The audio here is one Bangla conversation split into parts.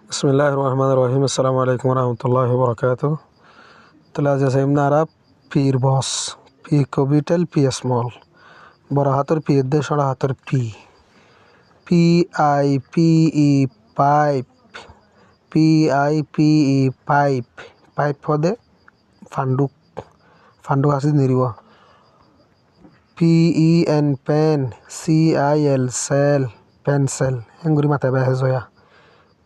বিসমিল্লাহির রহমানির রহিম। আসসালামু আলাইকুম রহমতুল্লাহি বরকাতুহ। তাহলে আজ আছে আপনারা পির বস পি ক্যাপিটাল পি স্মল বড় হাতের পি এর ছোট হাতের P P I P E pipe P I P E pipe pipe পদে ফান্ডুক ফান্ডুক আছে নিরিব P E N pen C I L cil pencil এঙ্গুরি মাথায় বেহে জয়া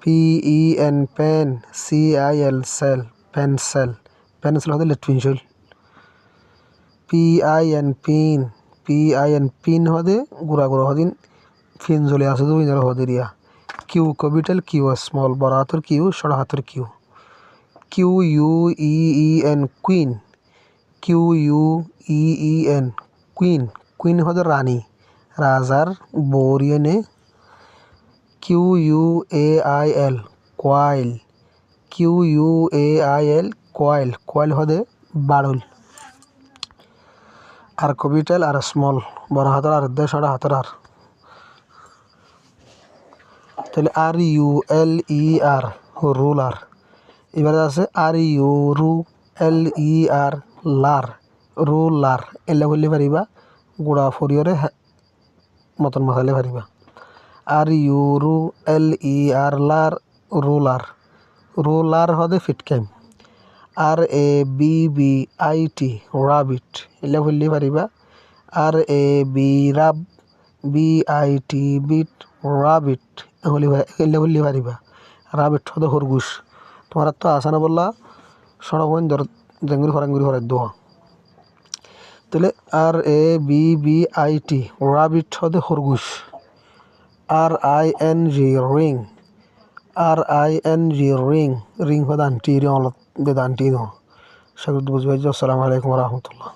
P E N pen C I L cil pencil pencil হতে লেট pencil P I N pin হতে গুড়া গুড়া হদিন ফিন জ্বলে আছে তো ইনার হদিরিয়া কিউ ক্যাপিটাল কিউ স্মল বড় হাতের কিউ ছোট হাতের Q Q U E E N queen Q U E E N queen queen হতে রানী রাজার বৌরিয়েনে Q U A I L quail Q U A I L quail quail হদে বাড়ুল আর ক্যাপিটাল আর স্মল বড় হাতের আর ছোট হাতের আর তাহলে are U L E R ruler এবারে আছে আর ইউ রু এল ই আর লার রুলার এলে বললে পারিবা গুড়া ফরিয়রে মতন মাথালে পারিবা আর ইউ রু এল ই আর লার রুলার রুলার হদে ফিটকাইম R A B B I T rabbit এলে বললে পারিবা R A B rab B I T bit rabbit এলে বললে পারিবা রাবিট হদে খরগোশ তোমার তো আসানা বললা সড়ক ধর জেঙ্গুরি ফরাঙ্গুরি ফরাই দোয়া তাহলে R A B B I T rabbit হদে খরগোশ R I N G ring R I N G ring হদে আন্টি রিং অলপ দে আন্টি দো সেগুলো বুঝবাই। আসসালামু আলাইকুম রহমতুল্লাহ।